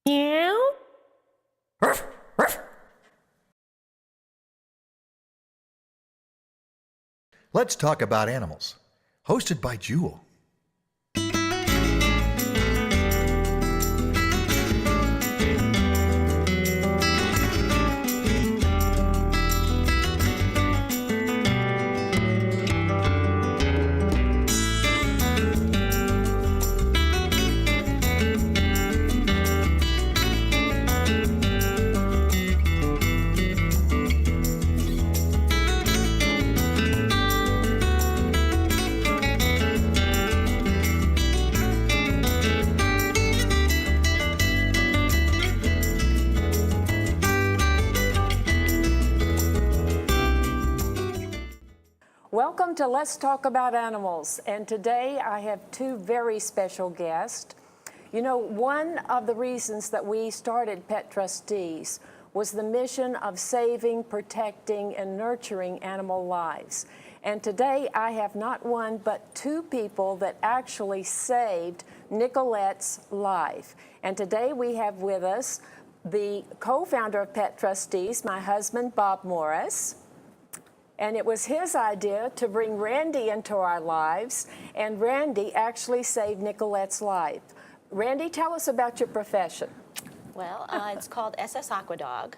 Meow. Let's talk about animals. Hosted by Jewel. Welcome to Let's Talk About Animals, and today I have two very special guests. You know, one of the reasons that we started Pet Trustees was the mission of saving, protecting, and nurturing animal lives. And today I have not one but two people that actually saved Nicolette's life. And today we have with us the co-founder of Pet Trustees, my husband, Bob Morris. And it was his idea to bring Randy into our lives, and Randy actually saved Nicolette's life. Randy, tell us about your profession. Well, it's called SS Aqua Dog,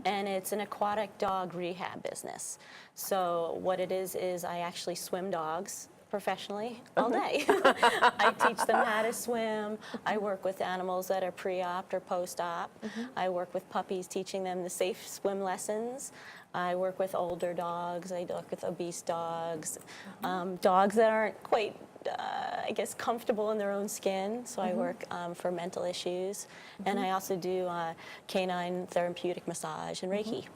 and it's an aquatic dog rehab business. So what it is I actually swim dogs professionally all day. I teach them how to swim. I work with animals that are pre-op or post-op. I work with puppies, teaching them the safe swim lessons. I work with older dogs. I work with obese dogs, dogs that aren't quite, I guess, comfortable in their own skin. So I work for mental issues. And I also do canine therapeutic massage and Reiki.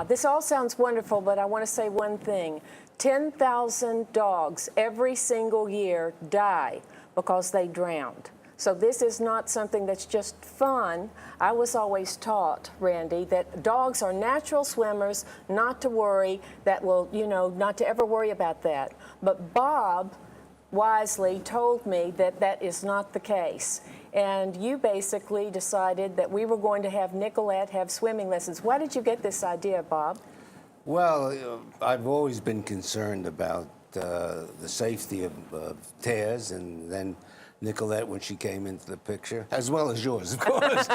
This all sounds wonderful, but I want to say one thing. 10,000 dogs every single year die because they drowned. So this is not something that's just fun. I was always taught, Randy, that dogs are natural swimmers, not to worry, that will, you know, not to ever worry about that. But Bob wisely told me that that is not the case. And you basically decided that we were going to have Nicolette have swimming lessons. Why did you get this idea, Bob? Well, I've always been concerned about the safety of tears, and then Nicolette when she came into the picture, as well as yours, of course.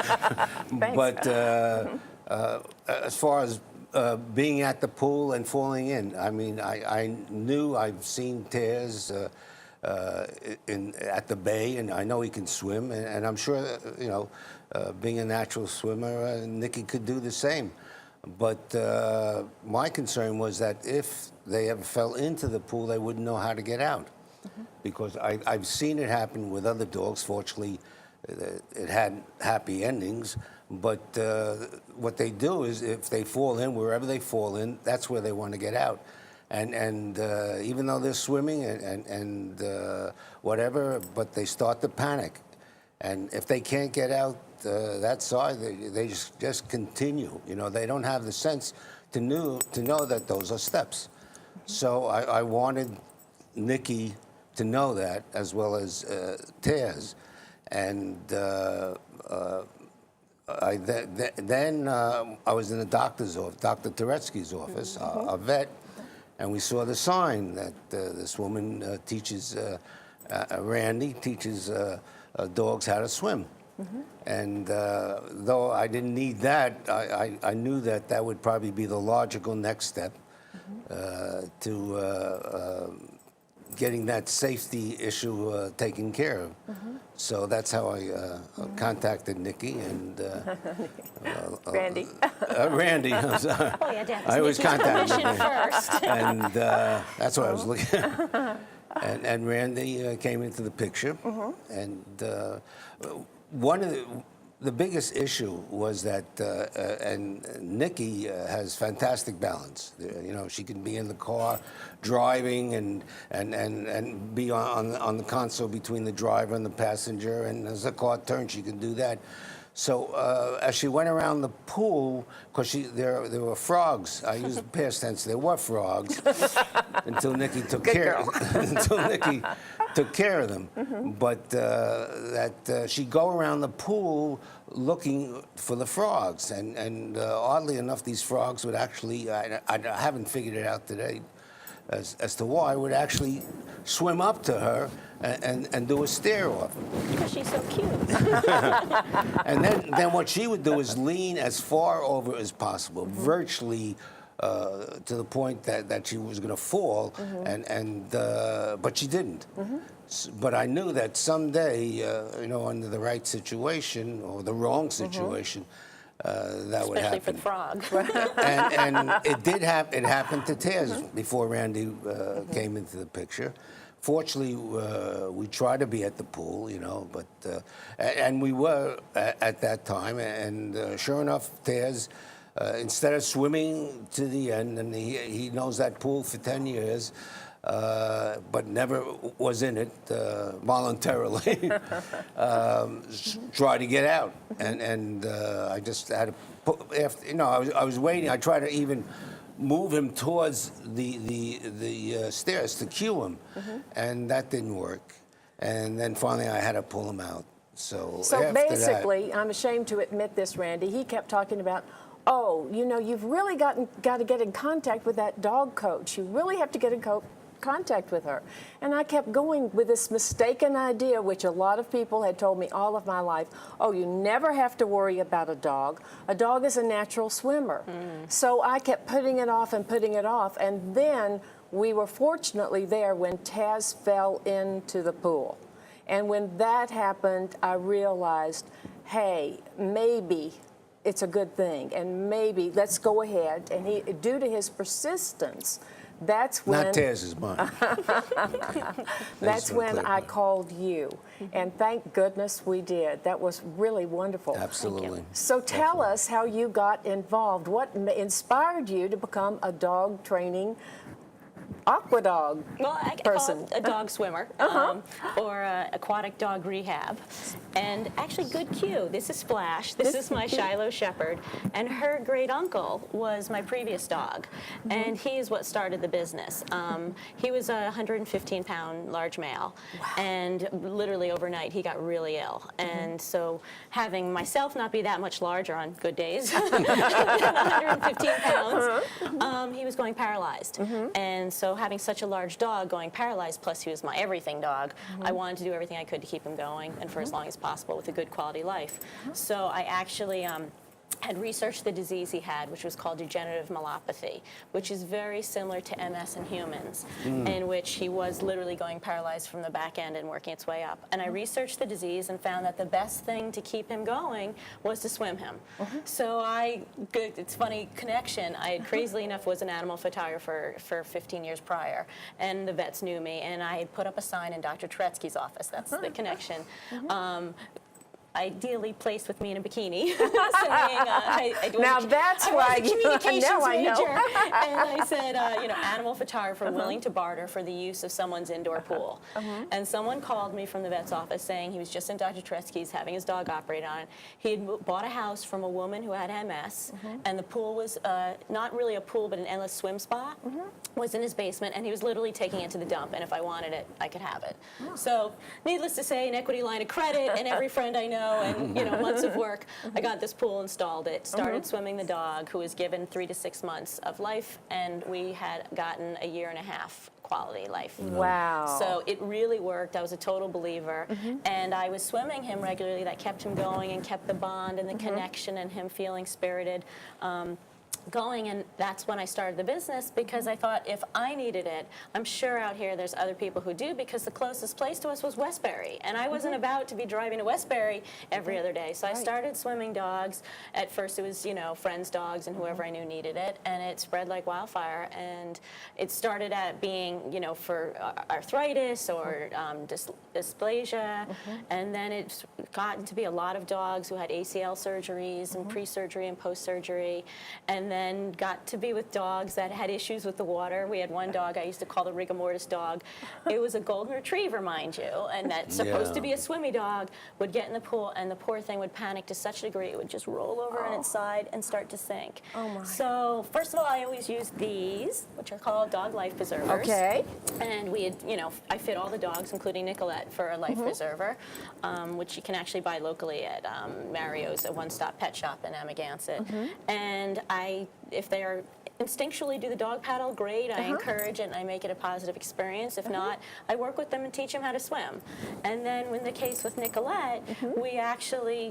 But as far as being at the pool and falling in, I mean, I knew I've seen tears at the bay, and I know he can swim, and I'm sure, you know, being a natural swimmer, Nicky could do the same. But my concern was that if they ever fell into the pool, they wouldn't know how to get out. Because I've seen it happen with other dogs. Fortunately, it had happy endings. But what they do is if they fall in, wherever they fall in, that's where they want to get out. And even though they're swimming and whatever, but they start to panic. And if they can't get out that side, they just continue. You know, they don't have the sense to know that those are steps. So I wanted Nicky to know that, as well as tears. And then I was in the doctor's office, Dr. Turetsky's office, a vet, and we saw the sign that this woman teaches, Randy teaches dogs how to swim. And though I didn't need that, I knew that that would probably be the logical next step to getting that safety issue taken care of. So that's how I contacted Nicky and Randy. Oh, Randy. yeah, I always contact Nicky first. And that's what I was looking at. And Randy came into the picture. And one of the biggest issue was that, and Nicky has fantastic balance. You know, she can be in the car driving and be on the console between the driver and the passenger, and as the car turns, she can do that. So as she went around the pool, because there were frogs. I use the past tense. There were frogs until Nicky took care. Until Nicky took care of them. But she'd go around the pool looking for the frogs. And oddly enough, these frogs would actually, I haven't figured it out today as to why, would actually swim up to her and do a stare off. Because she's so cute. And then what she would do is lean as far over as possible, virtually to the point that she was going to fall, but she didn't. But I knew that someday, under the right situation or the wrong situation, that would happen. Especially for the frog. And it did happen. It happened to Taz before Randy came into the picture. Fortunately, we tried to be at the pool, but and we were at that time. And sure enough, Taz, instead of swimming to the end, and he knows that pool for 10 years, but never was in it voluntarily, tried to get out. And I just had to I was waiting. I tried to even move him towards the stairs to cue him, and that didn't work. And then finally I had to pull him out. So basically, I'm ashamed to admit this, Randy, he kept talking about, oh, you've really got to get in contact with that dog coach. You really have to get in contact with her. And I kept going with this mistaken idea, which a lot of people had told me all of my life, oh, you never have to worry about a dog. A dog is a natural swimmer. So I kept putting it off, and then we were fortunately there when Taz fell into the pool. And when that happened, I realized, hey, maybe it's a good thing, and maybe let's go ahead. And he, due to his persistence, that's when... Not Taz's, mine. That's when I called you. And thank goodness we did. That was really wonderful. Absolutely. So tell us how you got involved. What inspired you to become a dog training Aqua dog person? A dog swimmer or aquatic dog rehab. And actually, good cue. This is Splash. This is my Shiloh Shepherd. And her great uncle was my previous dog. And he is what started the business. He was a 115-pound large male. Wow. And literally overnight, he got really ill. And so having myself not be that much larger on good days, 115 pounds, he was going paralyzed. And so having such a large dog going paralyzed, plus he was my everything dog, I wanted to do everything I could to keep him going and for as long as possible with a good quality life. So I actually had researched the disease he had, which was called degenerative myelopathy, which is very similar to MS in humans, in which he was literally going paralyzed from the back end and working its way up. And I researched the disease and found that the best thing to keep him going was to swim him. So it's funny connection, I crazily enough was an animal photographer for 15 years prior, and the vets knew me, and I had put up a sign in Dr. Turetsky's office, that's the connection. Ideally placed with me in a bikini, saying, now that's why you communications now I major. know. And I said, animal photographer willing to barter for the use of someone's indoor pool. And someone called me from the vet's office saying he was just in Dr. Turetsky's having his dog operated on. He had bought a house from a woman who had MS, and the pool was not really a pool, but an endless swim spa, was in his basement, and he was literally taking it to the dump, and if I wanted it, I could have it. So needless to say, an equity line of credit, and every friend I know, and months of work, I got this pool, installed it, started swimming the dog, who was given 3 to 6 months of life, and we had gotten a 1.5 year quality life. Wow. So it really worked. I was a total believer, and I was swimming him regularly. That kept him going and kept the bond and the connection and him feeling spirited. Going, and that's when I started the business, because I thought if I needed it, I'm sure out here there's other people who do, because the closest place to us was Westbury, and I wasn't about to be driving to Westbury every other day. So I started swimming dogs. At first it was, friends' dogs and whoever I knew needed it, and it spread like wildfire. And it started at being, for arthritis or dysplasia, and then it's gotten to be a lot of dogs who had ACL surgeries and pre-surgery and post-surgery. And and then got to be with dogs that had issues with the water. We had one dog I used to call the rigor mortis dog. It was a golden retriever, mind you, and that's supposed to be a swimmy dog, would get in the pool, and the poor thing would panic to such a degree it would just roll over on its side and start to sink. Oh my. So first of all, I always use these, which are called dog life preservers. Okay. And we had, I fit all the dogs, including Nicolette, for a life preserver, which you can actually buy locally at Mario's, a one-stop pet shop in Amagansett. And if they are instinctually do the dog paddle, great. I encourage it and I make it a positive experience. If not, I work with them and teach them how to swim. And then in the case with Nicolette,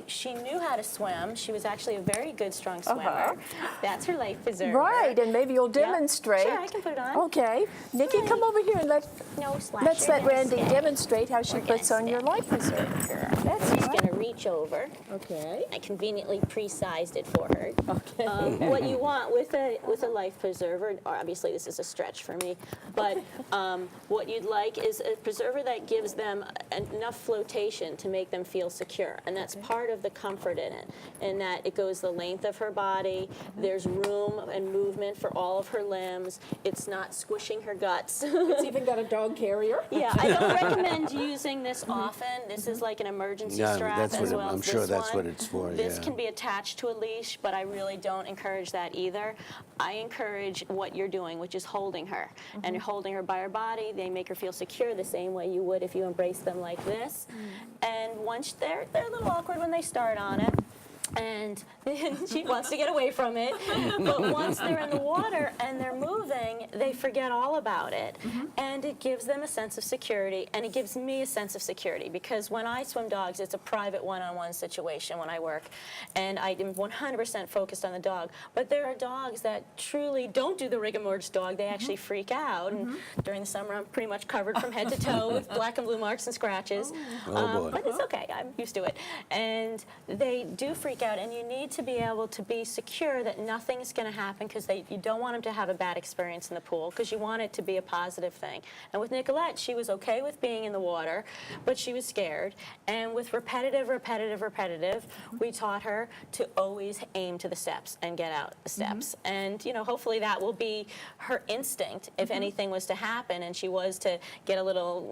she knew how to swim. She was actually a very good, strong swimmer. That's her life preserver. Right, and maybe you'll demonstrate. Sure, I can put it on. Okay. Nikki, come over here and let's let Randy demonstrate how she puts on your life preserver. That's She's going to reach over. Okay. I conveniently pre-sized it for her. Okay. What you want with a life preserver, obviously this is a stretch for me, but what you'd like is a preserver that gives them enough flotation to make them feel secure, and that's part of the comfort in it, in that it goes the length of her body, there's room and movement for all of her limbs, it's not squishing her guts. It's even got a dog carrier. Yeah, I don't recommend using this often. This is like an emergency strap that's as what well I'm as sure this that's one. what it's for. This can be attached to a leash, but I really don't encourage that either. I encourage what you're doing, which is holding her. And you're holding her by her body. They make her feel secure the same way you would if you embrace them like this. And once they're a little awkward when they start on it. And she wants to get away from it. But once they're in the water and they're moving, they forget all about it. And it gives them a sense of security, and it gives me a sense of security, because when I swim dogs, it's a private one-on-one situation when I work, and I am 100% focused on the dog. But there are dogs that truly don't do the rigor mortis dog. They actually freak out, and during the summer, I'm pretty much covered from head to toe with black and blue marks and scratches. Boy. But it's okay. I'm used to it. And they do freak out, and you need to be able to be secure that nothing's going to happen, because you don't want them to have a bad experience in the pool, because you want it to be a positive thing. And with Nicolette, she was okay with being in the water, but she was scared. And with repetitive, we taught her to always aim to the steps and get out the steps. And hopefully that will be her instinct if anything was to happen and she was to get a little,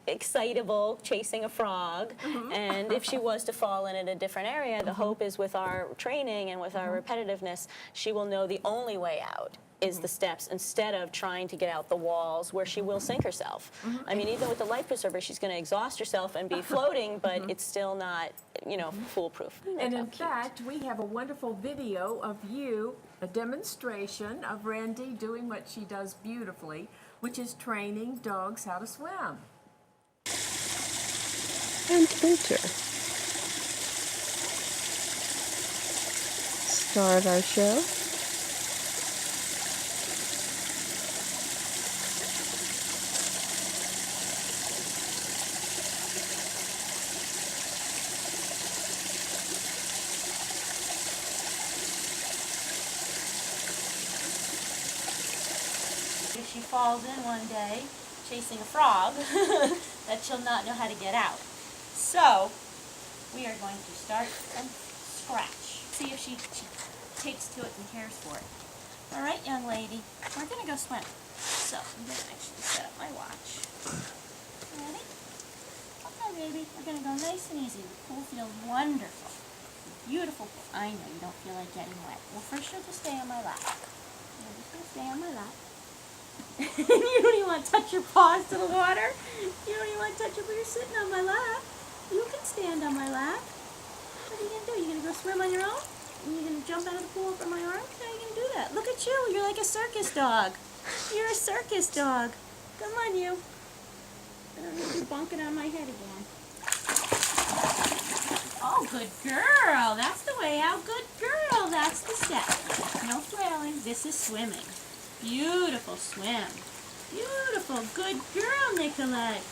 excitable chasing a frog. And if she was to fall in a different area, the hope is with our training and with our repetitiveness, she will know the only way out is the steps, instead of trying to get out the walls where she will sink herself. I mean, even with the life preserver, she's going to exhaust herself and be floating, but it's still not, foolproof. And in fact, we have a wonderful video of you, a demonstration of Randy doing what she does beautifully, which is training dogs how to swim. And enter. Start our show. If she falls in one day chasing a frog, that she'll not know how to get out. So we are going to start and scratch. See if she takes to it and cares for it. All right, young lady, we're going to go swim. So I'm going to actually set up my watch. Ready? Okay, baby. We're going to go nice and easy. The pool feels wonderful. Beautiful pool. I know you don't feel like getting wet. Well, first you'll just stay on my lap. You're just going to stay on my lap. You don't even want to touch your paws to the water. You don't even want to touch it, but you're sitting on my lap. You can stand on my lap. What are you going to do? You going to go swim on your own? And you're going to jump out of the pool from my arms? How are you going to do that? Look at you. You're like a circus dog. You're a circus dog. Come on, you. I don't need you bonking on my head again. Oh, good girl. That's the way out. Good girl. That's the step. No flailing. This is swimming. Beautiful swim. Beautiful. Good girl, Nicolette.